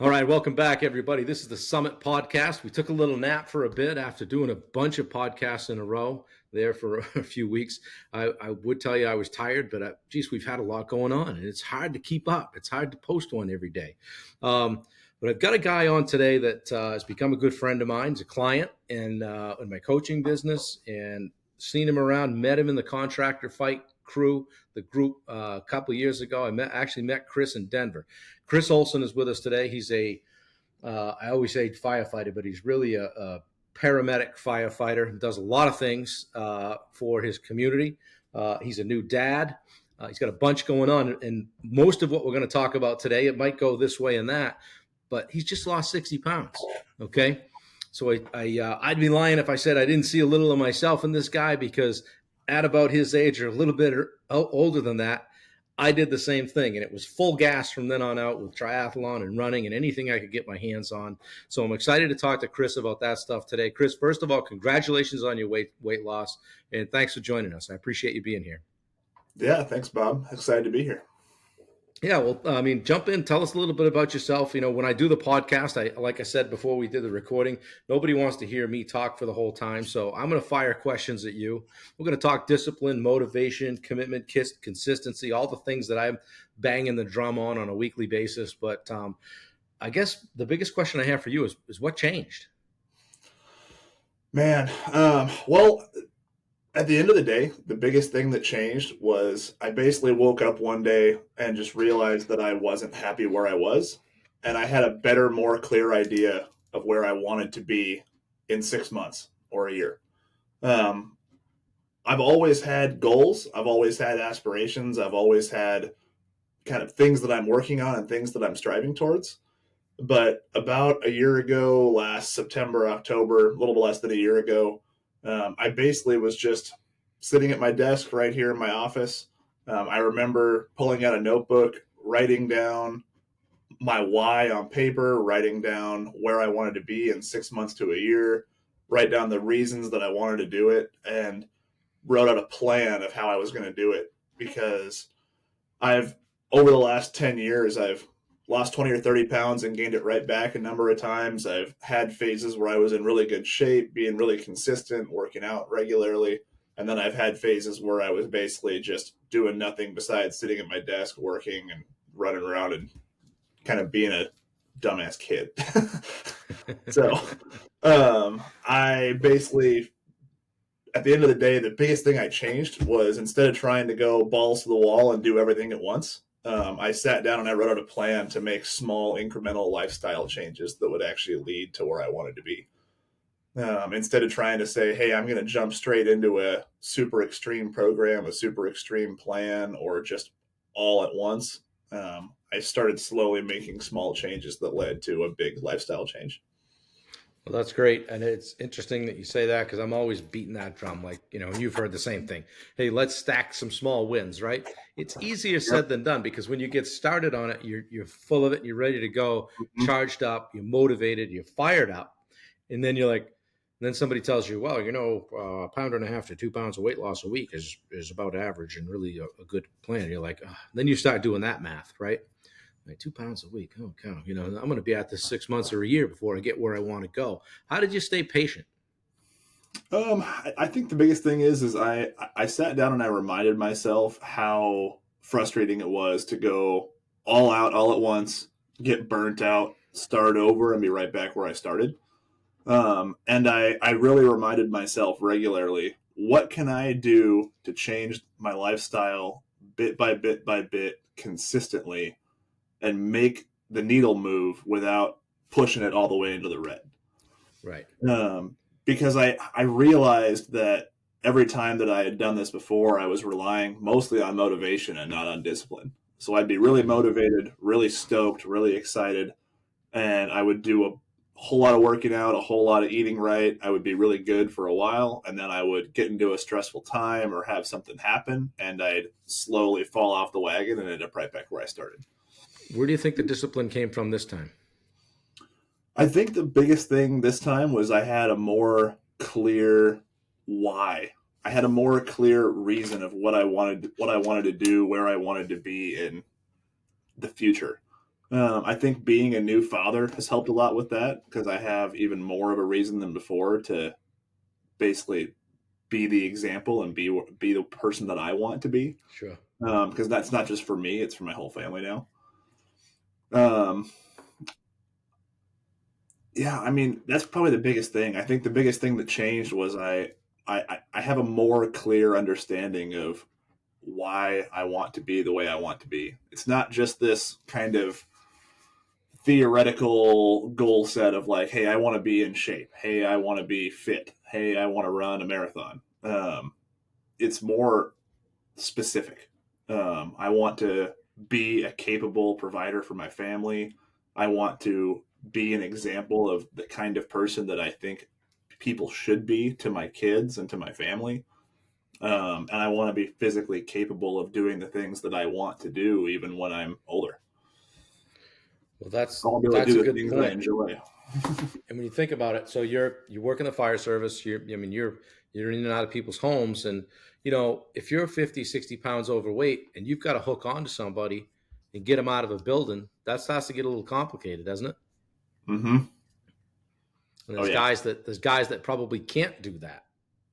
All right, welcome back, everybody. This is the Summit Podcast. We took a little nap for a bit after doing a bunch of podcasts in a row there for a few weeks. I would tell you I was tired, but geez, we've had a lot going on, and it's hard to keep up. It's hard to post one every day. But I've got a guy on today that has become a good friend of mine. He's a client in my coaching business, and seen him around, met him in the contractor fight crew, the group a couple of years ago. I actually met Chris in Denver. Chris Olson is with us today. He's I always say firefighter, but he's really a paramedic firefighter. He does a lot of things for his community. He's a new dad. He's got a bunch going on, and most of what we're going to talk about today, it might go this way and that, but he's just lost 60 pounds. Okay. So I'd be lying if I said I didn't see a little of myself in this guy, because at about his age or a little bit older than that, I did the same thing, and it was full gas from then on out with triathlon and running and anything I could get my hands on. So I'm excited to talk to Chris about that stuff today. Chris, first of all, congratulations on your weight loss, and thanks for joining us. I appreciate you being here. Yeah, thanks, Bob. Excited to be here. Yeah, well, I mean, jump in. Tell us a little bit about yourself. You know, when I do the podcast, like I said before we did the recording, nobody wants to hear me talk for the whole time. So I'm going to fire questions at you. We're going to talk discipline, motivation, commitment, consistency, all the things that I'm banging the drum on a weekly basis. But I guess the biggest question I have for you is what changed? Man, well, at the end of the day, the biggest thing that changed was I basically woke up one day and just realized that I wasn't happy where I was. And I had a better, more clear idea of where I wanted to be in 6 months or a year. Um, I've always had goals. I've always had aspirations. I've always had kind of things that I'm working on and things that I'm striving towards. But about a year ago, last September, October, a little bit less than a year ago, I basically was just sitting at my desk right here in my office. I remember pulling out a notebook, writing down my why on paper, writing down where I wanted to be in 6 months to a year, write down the reasons that I wanted to do it, and wrote out a plan of how I was going to do it. Because over the last 10 years, I've lost 20 or 30 pounds and gained it right back a number of times. I've had phases where I was in really good shape, being really consistent, working out regularly. And then I've had phases where I was basically just doing nothing besides sitting at my desk, working and running around and kind of being a dumbass kid. So I basically, at the end of the day, the biggest thing I changed was, instead of trying to go balls to the wall and do everything at once, I sat down and I wrote out a plan to make small incremental lifestyle changes that would actually lead to where I wanted to be. Instead of trying to say, hey, I'm going to jump straight into a super extreme program, a super extreme plan, or just all at once, I started slowly making small changes that led to a big lifestyle change. Well, that's great. And it's interesting that you say that, because I'm always beating that drum. Like, you know, you've heard the same thing. Hey, let's stack some small wins, right? It's easier said than done, because when you get started on it, you're full of it, you're ready to go, charged up, you're motivated, you're fired up. And then you're like, and then somebody tells you, well, you know, a pound and a half to 2 pounds of weight loss a week is about average and really a good plan. You're like, then you start doing that math, right? Like 2 pounds a week. Oh, cow. You know, I'm going to be at this 6 months or a year before I get where I want to go. How did you stay patient? I think the biggest thing is I sat down and I reminded myself how frustrating it was to go all out all at once, get burnt out, start over, and be right back where I started. And I really reminded myself regularly, what can I do to change my lifestyle bit by bit by bit consistently and make the needle move without pushing it all the way into the red? Right. Because I realized that every time that I had done this before, I was relying mostly on motivation and not on discipline. So I'd be really motivated, really stoked, really excited, and I would do a whole lot of working out, a whole lot of eating right. I would be really good for a while, and then I would get into a stressful time or have something happen, and I'd slowly fall off the wagon and end up right back where I started. Where do you think the discipline came from this time? I think the biggest thing this time was I had a more clear why. I had a more clear reason of what I wanted to do, where I wanted to be in the future. I think being a new father has helped a lot with that because I have even more of a reason than before to basically be the example and be the person that I want to be. Sure. Because that's not just for me; it's for my whole family now. Um, yeah, I mean that's probably the biggest thing. I think the biggest thing that changed was I have a more clear understanding of why I want to be the way I want to be. It's not just this kind of theoretical goal set of like, hey, I want to be in shape. Hey, I want to be fit. Hey, I want to run a marathon. It's more specific. I want to be a capable provider for my family. I want to be an example of the kind of person that I think people should be to my kids and to my family. And I want to be physically capable of doing the things that I want to do, even when I'm older. Well, I want to be able to that's a do the good things that I point. enjoy. And when you think about it, so you work in the fire service, you're in and out of people's homes, and if you're 50, 60 pounds overweight and you've got to hook on to somebody and get them out of a building, that starts to get a little complicated, doesn't it? Mm-hmm. And Oh yeah. there's guys that probably can't do that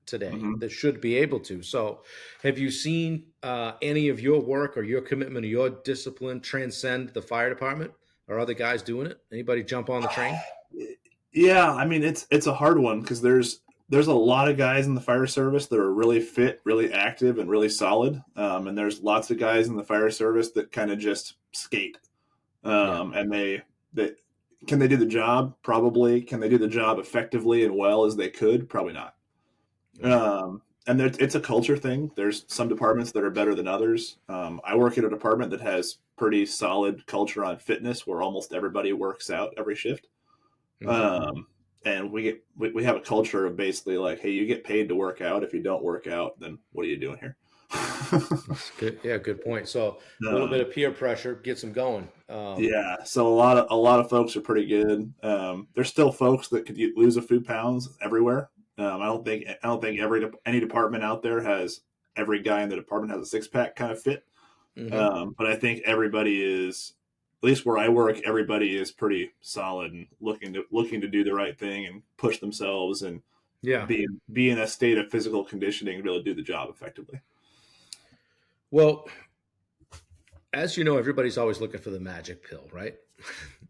today Mm-hmm. that should be able to. So have you seen any of your work or your commitment or your discipline transcend the fire department? Are other guys doing it? Anybody jump on the train? Yeah, I mean it's a hard one because there's a lot of guys in the fire service that are really fit, really active, and really solid. And there's lots of guys in the fire service that kind of just skate. Yeah. And they can they do the job? Probably. Can they do the job effectively and well as they could? Probably not. Right. And it's a culture thing. There's some departments that are better than others. I work at a department that has pretty solid culture on fitness, where almost everybody works out every shift. Mm-hmm. Um, and we have a culture of basically like, hey, you get paid to work out. If you don't work out, then what are you doing here? That's good. Yeah, good point. So a little bit um, of peer pressure gets them going. yeah, so a lot of folks are pretty good. There's still folks that could lose a few pounds everywhere. I don't think any department out there has every guy in the department has a six pack kind of fit. hmm But I think everybody is, at least where I work, everybody is pretty solid and looking to do the right thing and push themselves and Yeah. be in a state of physical conditioning to be able to do the job effectively. Well, as you know, everybody's always looking for the magic pill, right?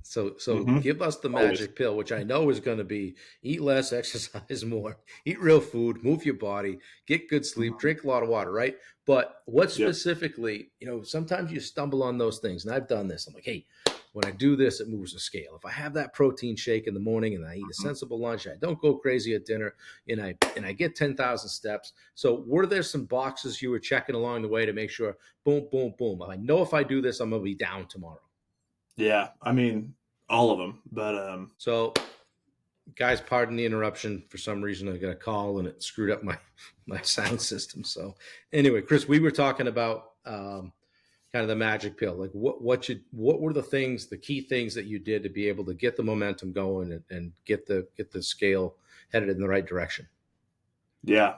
So Mm-hmm. give us the Always. magic pill, which I know is going to be eat less, exercise more, eat real food, move your body, get good sleep, Mhm. drink a lot of water, right? But what Yep. specifically, sometimes you stumble on those things, and I've done this. I'm like, hey, when I do this, it moves the scale. If I have that protein shake in the morning and I eat a Mhm. sensible lunch, I don't go crazy at dinner, and I get 10,000 steps. So were there some boxes you were checking along the way to make sure, boom, boom, boom, I know if I do this, I'm gonna be down tomorrow? Yeah, I mean all of them, but So guys, pardon the interruption. For some reason, I got a call and it screwed up my sound system. So anyway, Chris, we were talking about kind of the magic pill. Like what were the key things that you did to be able to get the momentum going and get the scale headed in the right direction? yeah,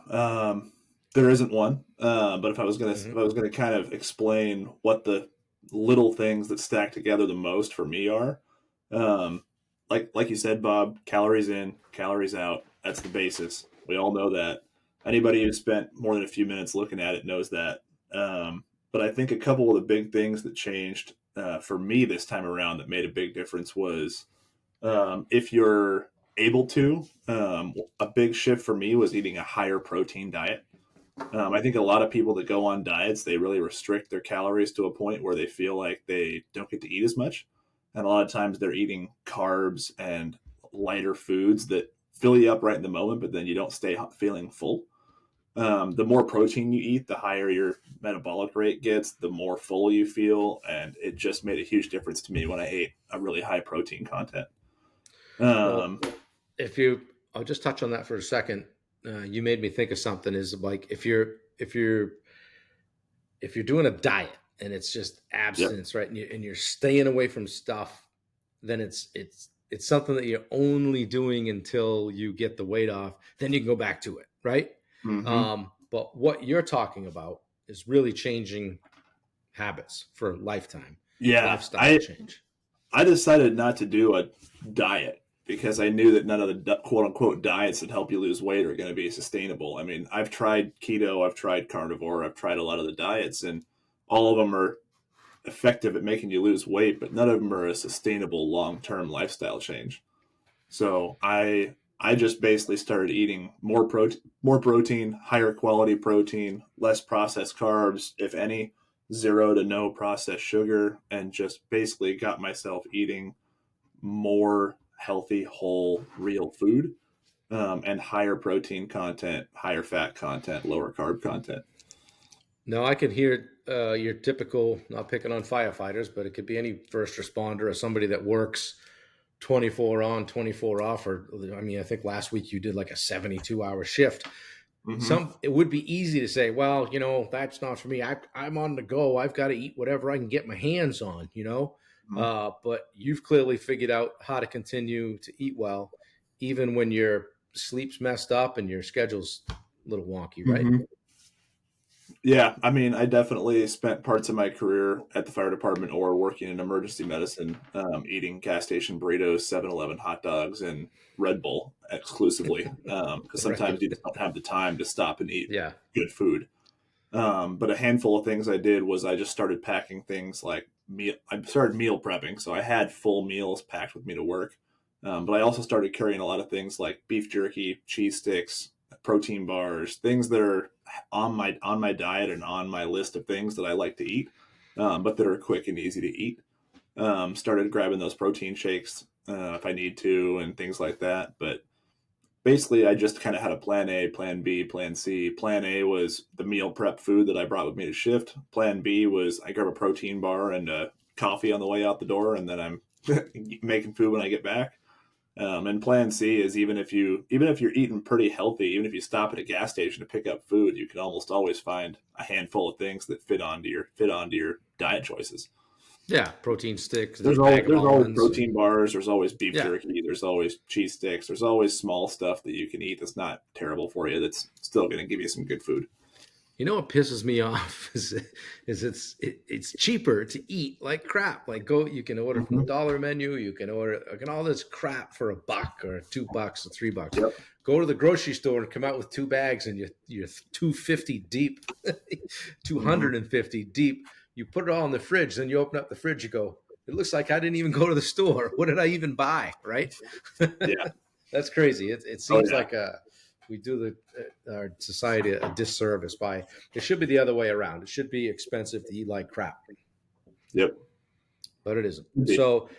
there isn't one. But if Mm-hmm. I was gonna kind of explain what the little things that stack together the most for me are, um, like you said, Bob, calories in, calories out. That's the basis. We all know that. Anybody who spent more than a few minutes looking at it knows that. But I think a couple of the big things that changed for me this time around that made a big difference was if you're able to, a big shift for me was eating a higher protein diet. I think a lot of people that go on diets, they really restrict their calories to a point where they feel like they don't get to eat as much. And a lot of times they're eating carbs and lighter foods that fill you up right in the moment, but then you don't stay feeling full. The more protein you eat, the higher your metabolic rate gets, the more full you feel. And it just made a huge difference to me when I ate a really high protein content. Well, Um, if you, I'll just touch on that for a second. You made me think of something. Is like if you're doing a diet and it's just yep. abstinence, right, and you're staying away from stuff, then it's something that you're only doing until you get the weight off. Then you can go back to it, right? Mm-hmm. But what you're talking about is really changing habits for lifetime, Yeah, lifestyle change. I decided not to do a diet because I knew that none of the quote unquote diets that help you lose weight are going to be sustainable. I mean, I've tried keto, I've tried carnivore, I've tried a lot of the diets, and all of them are effective at making you lose weight, but none of them are a sustainable long term lifestyle change. So I just basically started eating more protein, higher quality protein, less processed carbs, if any, zero to no processed sugar, and just basically got myself eating more healthy, whole, real food, and higher protein content, higher fat content, lower carb content. Now I can hear your typical, not picking on firefighters, but it could be any first responder or somebody that works 24 on, 24 off. Or, I mean, I think last week you did like a 72-hour shift. Mm-hmm. It would be easy to say, well, that's not for me. I'm on the go. I've got to eat whatever I can get my hands on, Mm-hmm. But you've clearly figured out how to continue to eat well, even when your sleep's messed up and your schedule's a little wonky, right? Mm-hmm. Yeah, I mean, I definitely spent parts of my career at the fire department or working in emergency medicine, eating gas station burritos, 7-Eleven hot dogs, and Red Bull exclusively, because Right. sometimes you just don't have the time to stop and eat Yeah. good food. But a handful of things I did was I just started packing things like meal. I started meal prepping, so I had full meals packed with me to work. But I also started carrying a lot of things like beef jerky, cheese sticks, protein bars, things that are on my diet and on my list of things that I like to eat, but that are quick and easy to eat. Started grabbing those protein shakes if I need to and things like that. But basically, I just kind of had a plan A, plan B, plan C. Plan A was the meal prep food that I brought with me to shift. Plan B was I grab a protein bar and a coffee on the way out the door, and then I'm making food when I get back. And plan C is even if you're eating pretty healthy, even if you stop at a gas station to pick up food, you can almost always find a handful of things that fit onto your diet choices. Yeah. Protein sticks, There's always bag of there's always almonds. protein bars. There's always beef Yeah. jerky. There's always cheese sticks. There's always small stuff that you can eat that's not terrible for you. That's still going to give you some good food. You know what pisses me off it's cheaper to eat like crap. Like you can order from the Mm-hmm. dollar menu, you can order all this crap for $1 or $2 or $3. Yep. Go to the grocery store and come out with two bags and you're 250 deep, Mm-hmm. 250 deep. You put it all in the fridge, then you open up the fridge, you go, it looks like I didn't even go to the store. What did I even buy? Right? Yeah. That's crazy. It Oh seems yeah. like we do our society a disservice by it should be the other way around. It should be expensive to eat like crap, Yep. but it isn't. So,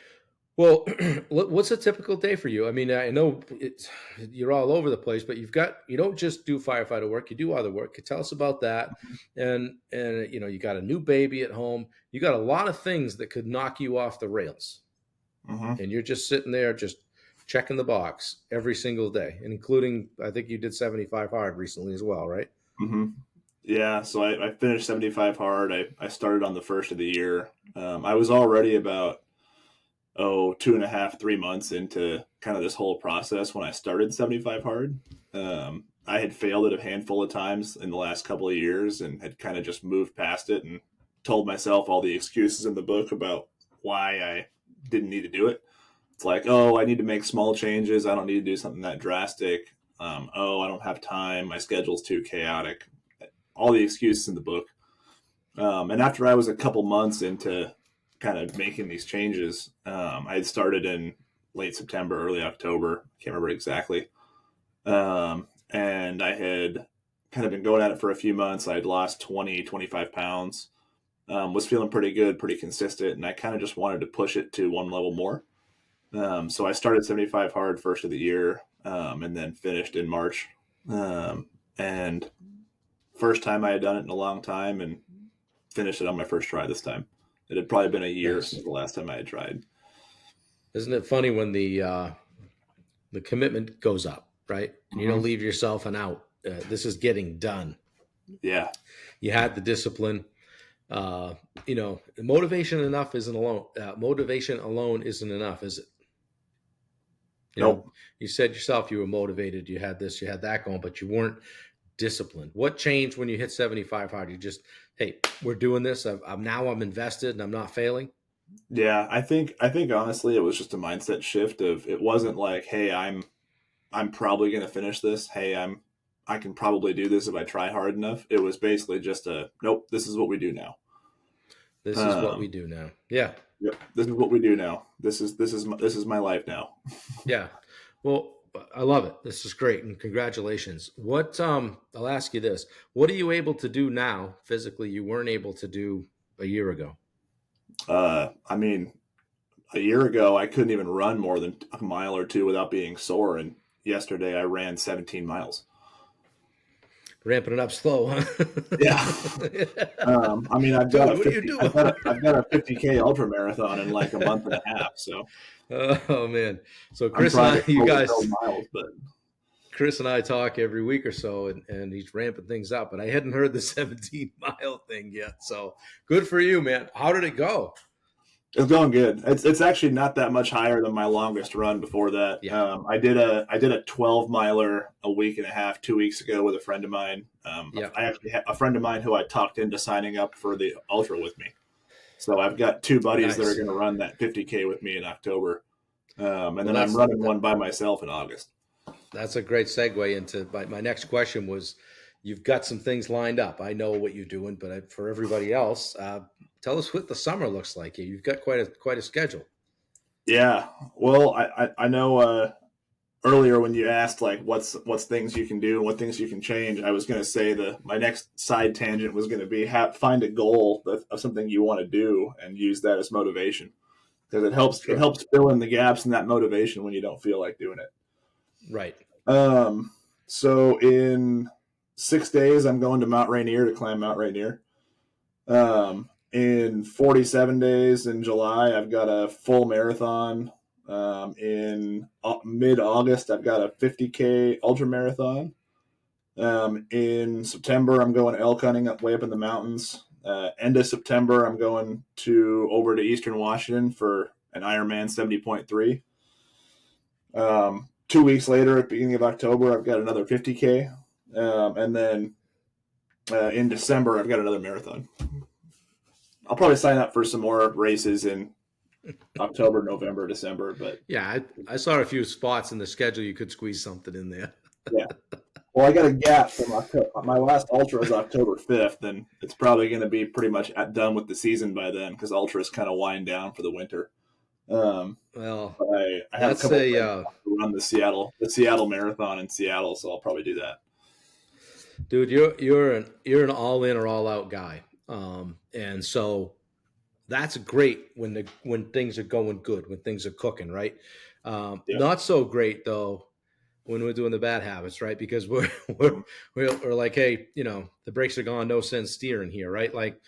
well, what's a typical day for you? I mean, I know you're all over the place, but you don't just do firefighter work, you do other work. Tell us about that. And you got a new baby at home. You got a lot of things that could knock you off the rails, Mm-hmm. and you're just sitting there just checking the box every single day, and including I think you did 75 hard recently as well, right? Mm-hmm. Yeah. So I finished 75 hard. I started on the first of the year. I was already about 2.5, 3 months into kind of this whole process when I started 75 hard. I had failed it a handful of times in the last couple of years and had kind of just moved past it and told myself all the excuses in the book about why I didn't need to do it. It's like, oh, I need to make small changes. I don't need to do something that drastic. I don't have time. My schedule's too chaotic. All the excuses in the book. And after I was a couple months into kind of making these changes, I had started in late September, early October. Can't remember exactly. And I had kind of been going at it for a few months. I had lost 20, 25 pounds. Was feeling pretty good, pretty consistent, and I kind of just wanted to push it to one level more. So I started 75 hard first of the year, and then finished in March. And first time I had done it in a long time, and finished it on my first try this time. It had probably been a year Nice. since the last time I had tried. Isn't it funny when the commitment goes up, right? And you don't Mm-hmm. leave yourself an out. This is getting done. Yeah. You had the discipline. Motivation enough isn't alone. Motivation alone isn't enough, is it? Nope. You said yourself you were motivated. You had this, you had that going, but you weren't disciplined. What changed when you hit 75 hard? You just, hey, we're doing this. I'm invested and I'm not failing. Yeah, I think honestly it was just a mindset shift of it wasn't like, hey, I'm probably going to finish this. Hey, I can probably do this if I try hard enough. It was basically just a nope, this is what we do now. This is what we Um, do now. Yeah. yep, this is what we do now. This is my life now. Yeah. Well, I love it. This is great, and congratulations. What I'll ask you this. What are you able to do now physically you weren't able to do a year ago? I mean, a year ago I couldn't even run more than a mile or two without being sore, and yesterday I ran 17 miles. Ramping it up slow, huh? Yeah. I mean, I've got a Dude, what are you 50. doing? I've got a 50K ultra marathon in like a month and a half. So Oh man. So I'm Chris and trying I, to you slowly guys, build miles, but Chris and I talk every week or so, and he's ramping things up. But I hadn't heard the 17-mile thing yet. So good for you, man. How did it go? it's going good. It's actually not that much higher than my longest run before that. Yeah. I did a 12 miler a week and a half 2 weeks ago with a friend of mine. Yeah. I actually had a friend of mine who I talked into signing up for the ultra with me. So I've got two buddies that are Nice. going to run that 50K with me in October, and Well, then I'm running one by myself in August. that's a great segue into my next question was you've got some things lined up. I know what you're doing, but for everybody else, tell us what the summer looks like. You've got quite a schedule. Yeah, well, I know earlier when you asked like what's things you can do and what things you can change, I was going to say my next side tangent was going to be find a goal of something you want to do and use that as motivation because it Sure. helps fill in the gaps in that motivation when you don't feel like doing it. Right. Um, so in 6 days, I'm going to Mount Rainier to climb Mount Rainier. In 47 days in July, I've got a full marathon. In mid August, I've got a 50K ultra marathon. In September, I'm going elk hunting way up in the mountains. End of September, I'm going over to Eastern Washington for an Ironman 70.3. 2 weeks later, at the beginning of October, I've got another 50K. And then in December, I've got another marathon. I'll probably sign up for some more races in October, November, December, but Yeah, I saw a few spots in the schedule you could squeeze something in there. yeah. Well, I got a gap from October. My last ultra is October 5th, and it's probably going to be pretty much done with the season by then because ultras kind of wind down for the winter. Well, But I have a that's couple of a friends who run the Seattle Marathon in Seattle, so I'll probably do that. dude. You're an all in or all out guy, and so that's great when things are going good, when things are cooking, right? Yeah. Not so great though when we're doing the bad habits, right? Because we're, Mhm. we're like, hey, the brakes are gone, no sense steering here, right? Like,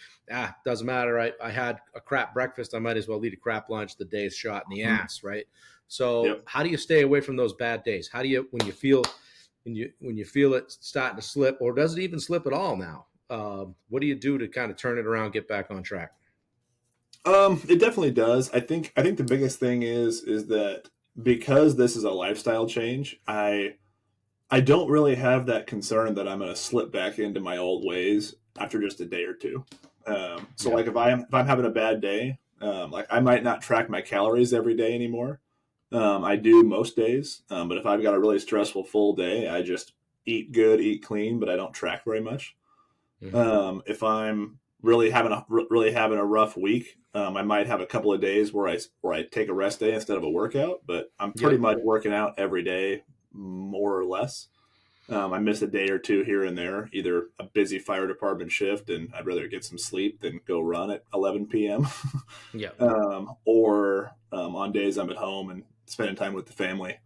doesn't matter. I had a crap breakfast, I might as well eat a crap lunch. The day is shot in the Mhm. ass, right? So, Yep. how do you stay away from those bad days? How do you when you feel it starting to slip, or does it even slip at all now? What do you do to kind of turn it around, get back on track? It definitely does. I think the biggest thing is that because this is a lifestyle change, I don't really have that concern that I'm going to slip back into my old ways after just a day or two. So Yeah, like if I'm having a bad day, like I might not track my calories every day anymore. I do most days, but if I've got a really stressful full day, I just eat good, eat clean, but I don't track very much. hmm If I'm really having a rough week, I might have a couple of days where I take a rest day instead of a workout. But I'm pretty yep, much working out every day, more or less. I miss a day or two here and there, either a busy fire department shift, and I'd rather get some sleep than go run at 11 p.m. yep, or on days I'm at home and spending time with the family.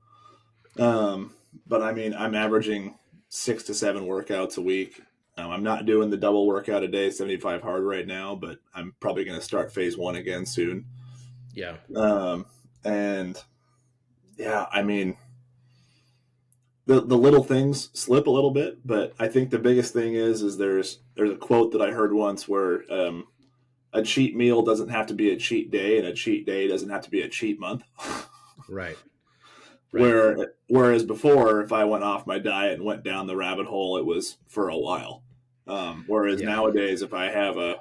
But I mean, I'm averaging 6 to 7 workouts a week. I'm not doing the double workout a day, 75 hard right now, but I'm probably going to start phase one again soon. yeah, Um, and yeah, I mean, the little things slip a little bit, but I think the biggest thing is there's a quote that I heard once where a cheat meal doesn't have to be a cheat day, and a cheat day doesn't have to be a cheat month. right, right, Whereas before, if I went off my diet and went down the rabbit hole, it was for a while. Whereas yeah, nowadays, if I have a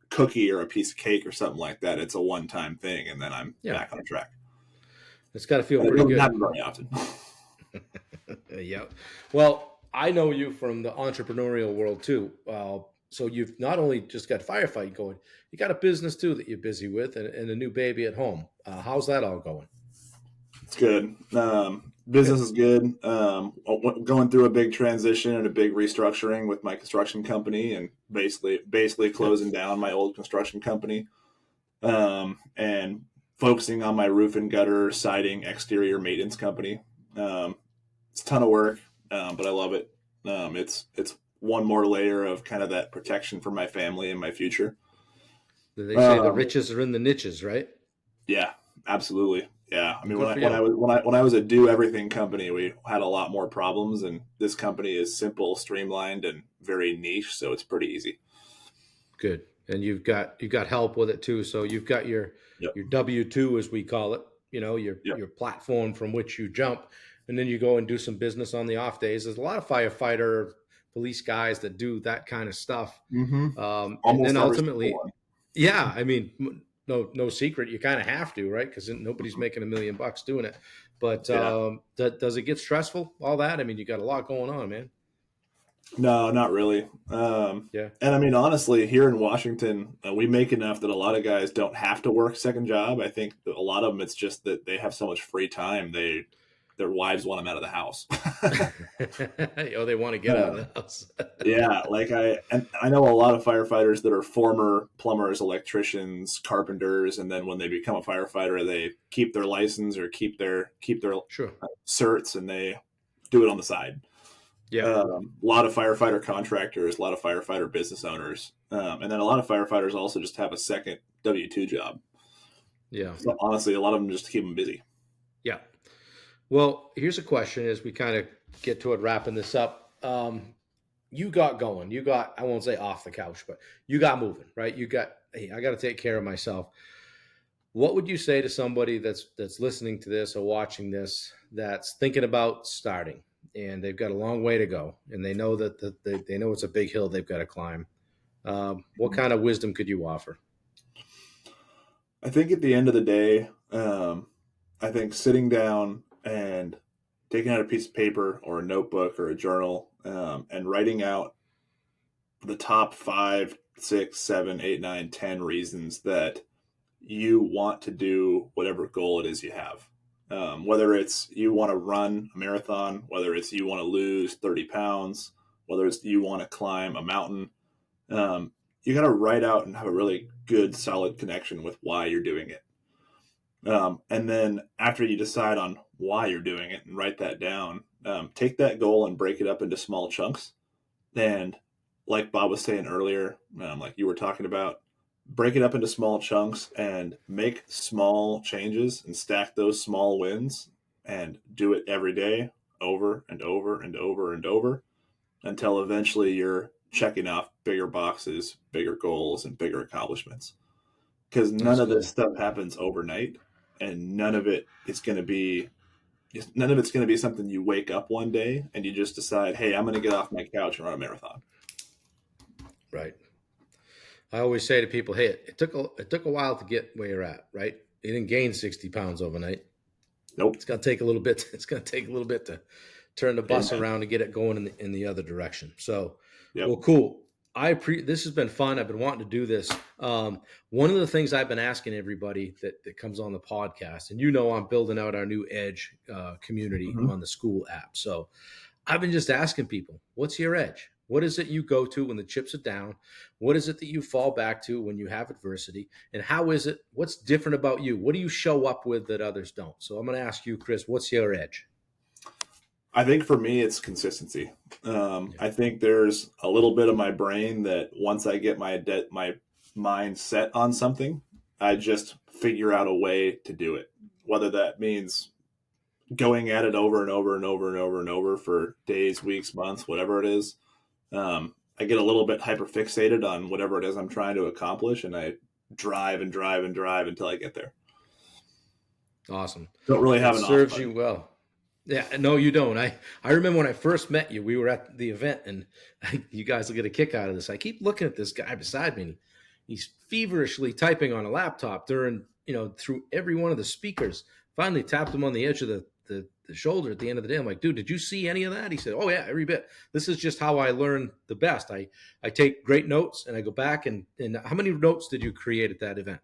cookie or a piece of cake or something like that. It's a one-time thing, and then I'm Yeah. back on track. It's got to feel But it pretty doesn't good. happen very often. Yeah. Well, I know you from the entrepreneurial world too. So you've not only just got firefight going, you got a business too that you're busy with, and a new baby at home. How's that all going? It's good. Good. Business is good. Going through a big transition and a big restructuring with my construction company, and basically Yeah. closing down my old construction company, and focusing on my roof and gutter siding exterior maintenance company. It's a ton of work, but I love it. It's one more layer of kind of that protection for my family and my future. They say the Um, riches are in the niches, right? yeah, absolutely. Yeah, I mean, Good for you. when I was a do everything company, we had a lot more problems, and this company is simple, streamlined, and very niche, so it's pretty easy. Good. And you've got help with it too. So you've got your Yep. W-2, as we call it, your Yep. your platform from which you jump, and then you go and do some business on the off days. There's a lot of firefighter, police guys that do that kind of stuff. Mm-hmm. And then Almost every single ultimately, one. yeah, I mean, no secret, you kind of have to, right? Because nobody's making $1 million doing it. But Yeah. does it get stressful? All that? I mean, you got a lot going on, man. No, not really. Yeah. And I mean, honestly, here in Washington, we make enough that a lot of guys don't have to work second job. I think that a lot of them, it's just that they have so much free time. Their wives want them out of the house. Oh, they want to get out of the house. Yeah, and I know a lot of firefighters that are former plumbers, electricians, carpenters, and then when they become a firefighter, they keep their license or keep their Sure. certs, and they do it on the side. Yeah. A lot of firefighter contractors, a lot of firefighter business owners, and then a lot of firefighters also just have a second W-2 job. Yeah. So honestly, a lot of them just to keep them busy. Yeah. Well, here's a question as we kind of get toward wrapping this up. You got going. You got, I won't say off the couch, but you got moving, right? You got, hey, I got to take care of myself. What would you say to somebody that's listening to this or watching this that's thinking about starting and they've got a long way to go and they know that they know it's a big hill they've got to climb? What kind of wisdom could you offer? I think at the end of the day, I think sitting down and taking out a piece of paper or a notebook or a journal, and writing out the top 5, 6, 7, 8, 9, 10 reasons that you want to do whatever goal it is you have. Whether it's you want to run a marathon, whether it's you want to lose 30 pounds, whether it's you want to climb a mountain, you got to write out and have a really good, solid connection with why you're doing it. And then after you decide on why you're doing it and write that down, take that goal and break it up into small chunks. And like Bob was saying earlier, like you were talking about, break it up into small chunks and make small changes and stack those small wins and do it every day over and over and over and over until eventually you're checking off bigger boxes, bigger goals, and bigger accomplishments. Because none That's of this good. stuff happens overnight, and none of it's going to be something you wake up one day and you just decide, hey, I'm going to get off my couch and run a marathon. Right. I always say to people, hey, it took a while to get where you're at, right? You didn't gain 60 pounds overnight. Nope. It's gonna take a little bit. It's gonna take a little bit to turn the bus Amen. around and get it going in the other direction. So, Yep. well, cool. This has been fun. I've been wanting to do this. One of the things I've been asking everybody that comes on the podcast, and I'm building out our new Edge community Mm-hmm. on the school app. So I've been just asking people, what's your edge? What is it you go to when the chips are down? What is it that you fall back to when you have adversity? And what's different about you? What do you show up with that others don't? So I'm going to ask you, Chris, what's your edge? I think for me, it's consistency. Yeah. I think there's a little bit of my brain that once I get my mind set on something, I just figure out a way to do it. Whether that means going at it over and over and over and over and over for days, weeks, months, whatever it is. I get a little bit hyper fixated on whatever it is I'm trying to accomplish, and I drive and drive and drive until I get there. Awesome. Don't really It have an off serves you button. well. Yeah, no, you don't. I remember when I first met you, we were at the event and you guys will get a kick out of this. I keep looking at this guy beside me. And he's feverishly typing on a laptop during, through every one of the speakers. Finally tapped him on the edge of the shoulder at the end of the day. I'm like, dude, did you see any of that? He said, oh yeah, every bit. This is just how I learn the best. I take great notes and I go back and how many notes did you create at that event?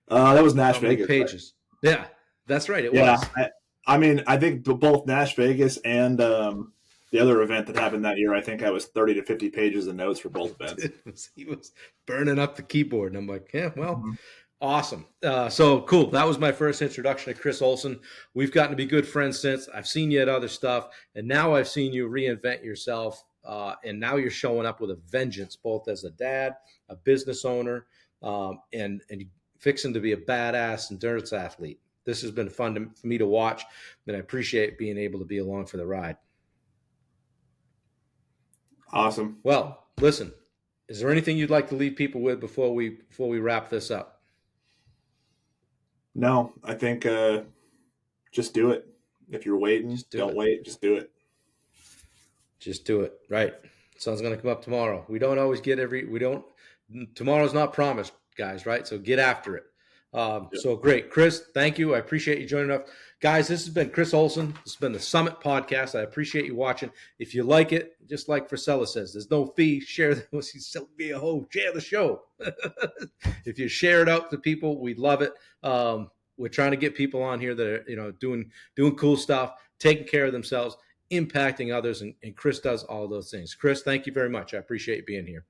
That was Nash How many Vegas. pages? Right? Yeah, that's right. It Yeah. was. I mean, I think both Nash Vegas and the other event that happened that year, I think I was 30 to 50 pages of notes for both events. He was burning up the keyboard. And I'm like, yeah, well, Mm-hmm. awesome. So cool. That was my first introduction to Chris Olson. We've gotten to be good friends since. I've seen you at other stuff, and now I've seen you reinvent yourself. And now you're showing up with a vengeance, both as a dad, a business owner, and fixing to be a badass endurance athlete. This has been fun for me to watch, and I appreciate being able to be along for the ride. Awesome. Well, listen, is there anything you'd like to leave people with before we wrap this up? No, I think just do it. If you're waiting, don't wait. Just do it. Just do it. Right. Sun's going to come up tomorrow. We don't always get tomorrow's not promised, guys, right? So get after it. So great. Chris, thank you. I appreciate you joining us. Guys, this has been Chris Olson. This has been the Summit Podcast. I appreciate you watching. If you like it, just like Frisella says, there's no fee. Share be a hoe. Share the show. If you share it out to people, we'd love it. We're trying to get people on here that are, doing cool stuff, taking care of themselves, impacting others, and Chris does all those things. Chris, thank you very much. I appreciate you being here.